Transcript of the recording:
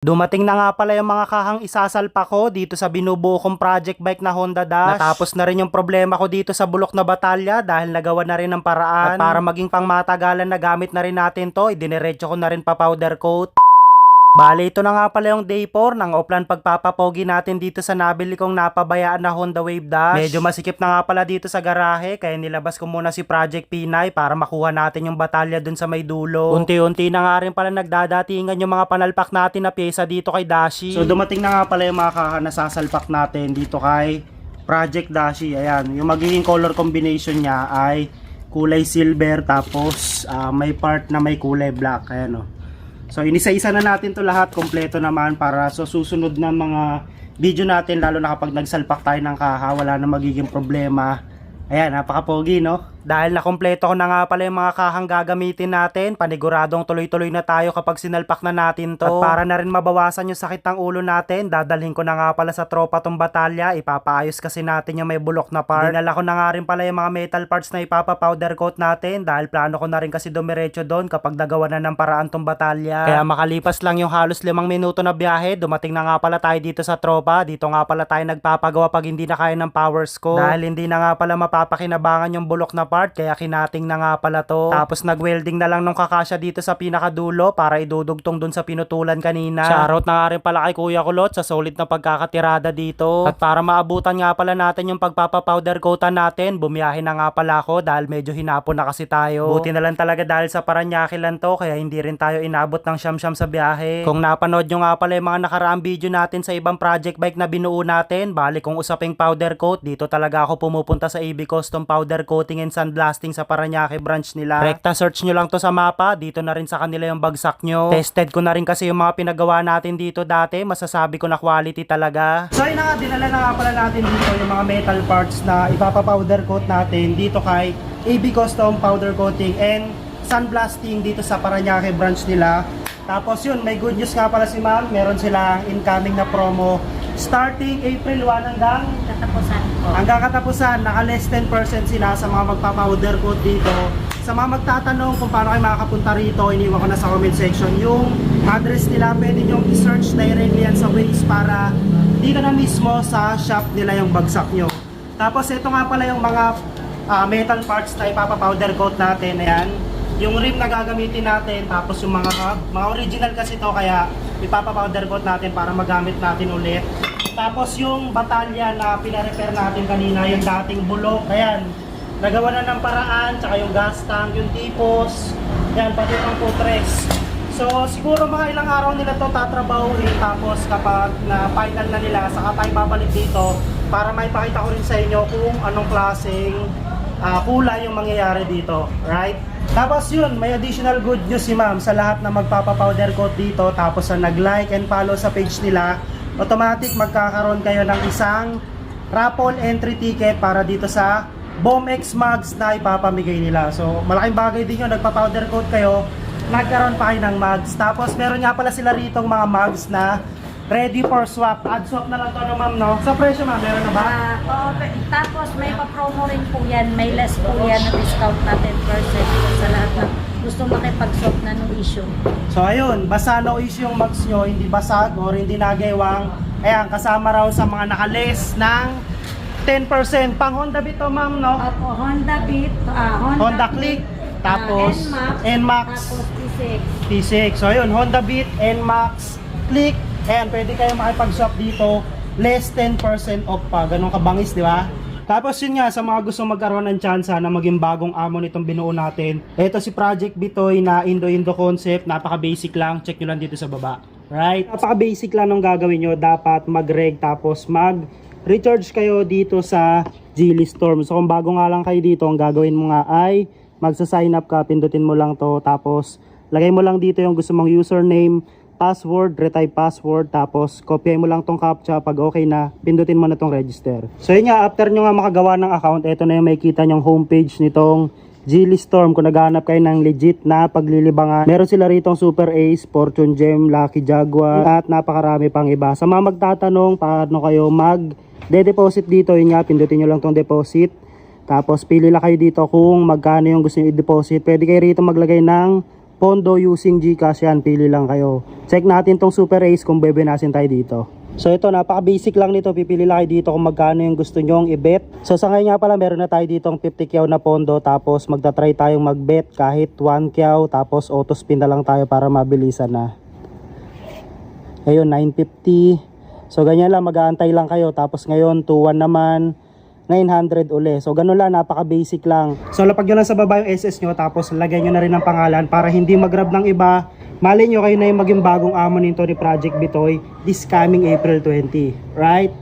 Dumating na nga pala yung mga kahang isasalpa ko dito sa binubuo kong project bike na Honda Dash. Natapos na rin yung problema ko dito sa bulok na batalya dahil nagawa na rin ng paraan. At para maging pangmatagalan na gamit na rin natin to, idiniretso ko na rin pa powder coat. Bale, ito na nga pala yung day 4 ng offline pagpapapogi natin dito sa nabili kong napabayaan na Honda Wave Dash. Medyo masikip na nga pala dito sa garahe kaya nilabas ko muna si Project Pinay para makuha natin yung batalya dun sa may dulo. Unti-unti na nga rin pala nagdadatingan yung mga panalpak natin na pyesa dito kay Dashi. So dumating na nga pala yung mga kaha na sasalpak natin dito kay Project Dashi. Ayan, yung magiging color combination niya ay kulay silver tapos may part na may kulay black. Ayan o. So inisa-isa na natin to lahat, kompleto naman para sa susunod na mga video natin, lalo na kapag nagsalpak tayo ng kaha, wala na magiging problema. Ayan, napaka-pogi, no? Dahil nakompleto ko na nga pala yung mga kahang gagamitin natin, paniguradong tuloy-tuloy na tayo kapag sinalpak na natin to. At para na rin mabawasan yung sakit ng ulo natin, dadalhin ko na nga pala sa tropa tong batalya, ipapaayos kasi natin yung may bulok na part. Dinala ko na nga rin pala yung mga metal parts na ipapapowder coat natin, dahil plano ko na rin kasi dumiretso doon kapag nagawa na ng paraan tong batalya. Kaya makalipas lang yung halos 5 minuto na biyahe, dumating na nga pala tayo dito sa tropa. Dito nga pala tayo nagpapagawa pag hindi na kaya ng powers ko. Dahil hindi na nga pala mapapakinabangan yung bulok na part, kaya kinating na nga pala to. Tapos nag-welding na lang nung kakasya dito sa pinakadulo para idudugtong dun sa pinutulan kanina. Shoutout na nga rin pala kay Kuya Kulot sa solid na pagkakatirada dito. At para maabutan nga pala natin yung pagpapapowder coatan natin, bumiyahe na nga pala ako dahil medyo hinapon na kasi tayo. Buti na lang talaga dahil sa Paranaque lang to, kaya hindi rin tayo inabot ng siyam-siyam sa biyahe. Kung napanood nyo nga pala yung mga nakaraang video natin sa ibang project bike na binuo natin, bali kung usaping powder coat, dito talaga ako pumupunta sa AB Custom Powder Coating and Sandblasting sa Paranaque branch nila. Rekta search nyo lang to sa mapa, dito na rin sa kanila yung bagsak nyo. Tested ko na rin kasi yung mga pinagawa natin dito dati, masasabi ko na quality talaga. So yun na nga, dinala na nga pala natin dito yung mga metal parts na ipapapowder coat natin dito kay AB Custom Powder Coating and Sandblasting dito sa Paranaque branch nila. Tapos yun, may good news nga pala si ma'am, meron silang incoming na promo starting April 1 hanggang katapusan, naka less 10% sila sa mga magpapowder coat dito. Sa mga magtatanong kung paano kayo makakapunta rito, iniwan ko na sa comment section yung address nila. Pwede nyo i-search directly yan sa Waze para dito na mismo sa shop nila yung bagsak nyo. Tapos ito nga pala yung mga metal parts na ipapapowder coat natin. Ayan, yung rim na gagamitin natin, tapos yung mga original kasi to, kaya ipapapowder coat natin para magamit natin ulit. Tapos yung batalya na pina-repair natin kanina, yung dating bulok, ayan, nagawa na ng paraan, tsaka yung gas tank, yung tipos, ayan, pati yung putres. So siguro mga ilang araw nila to tatrabahuin, tapos kapag na final na nila, saka tayo babalik dito para maipakita ko rin sa inyo kung anong klaseng kulay yung mangyayari dito, right? Tapos yun, may additional good news si ma'am sa lahat na magpapapowder coat dito. Tapos sa nag-like and follow sa page nila, automatic magkakaroon kayo ng isang raffle entry ticket para dito sa BOMX mugs na ipapamigay nila. So malaking bagay din yun, nagpa-powder coat kayo, nagkaroon pa kayo ng mugs. Tapos meron nga pala sila rito mga mugs na ready for swap. Add swap na lang to, no ma'am, no? Sa presyo ma'am, meron na ba? Tapos may pa-promo rin po yan, may less po yan na discount na 10% sa lahat ng gusto makipag-swap na nung issue. So ayun, basa no issue yung mugs nyo, hindi basag or hindi nagewang. Ayan, kasama raw sa mga nakaless ng 10%. Pang Honda Beat to ma'am, no? Opo, Honda Beat, Honda Click, tapos NMAX, tapos P6. P6. So ayun, Honda Beat, NMAX, Click. Ayan, pwede kayo makipag-swap dito. Less 10% off pa. Ganun kabangis, di ba? Tapos yun nga, sa mga gusto magkaroon ng chance na maging bagong amo nitong binuo natin, ito si Project Bitoy na Indo-Indo concept. Napaka-basic lang. Check nyo lang dito sa baba. Right? Napaka-basic lang nung gagawin nyo. Dapat mag-reg tapos mag-recharge kayo dito sa Geely Storm. So kung bago nga lang kayo dito, ang gagawin mo nga ay magsa-sign up ka. Pindutin mo lang to. Tapos lagay mo lang dito yung gusto mong username, password, retype password, tapos kopyahin mo lang tong captcha. Pag okay na, pindutin mo na tong register. So yun nga, after nyo nga makagawa ng account, ito na yung makikita nyong homepage nitong Geely Storm. Kung naghahanap kayo ng legit na paglilibangan, meron sila rito Super Ace, Fortune Gem, Lucky Jaguar, at napakarami pang iba. Sa mga magtatanong paano kayo mag-deposit dito, yun nga, pindutin nyo lang tong deposit. Tapos pili lang kayo dito kung magkano yung gusto nyo i-deposit. Pwede kayo rito maglagay ng Pondo using GCash yan, pili lang kayo. Check natin tong Super Ace kung bebenasin tayo dito. So ito, napaka-basic lang nito. Pipili lang kayo dito kung magkano yung gusto nyong i-bet. So sa ngayon nga pala, meron na tayo ditong 50 kyaw na pondo. Tapos magta-try tayong mag-bet kahit 1 kyaw. Tapos auto spin na lang tayo para mabilisan na. Ayun, 950. So ganyan lang, mag-aantay lang kayo. Tapos ngayon, 2-1 naman. 900 uli. So ganun lang, napaka-basic lang. So lapag nyo lang sa baba yung SS nyo. Tapos lagyan nyo na rin ng pangalan para hindi mag-grab ng iba. Malay nyo kayo na yung maging bagong amo nito ni Project Bitoy this coming April 20. Right?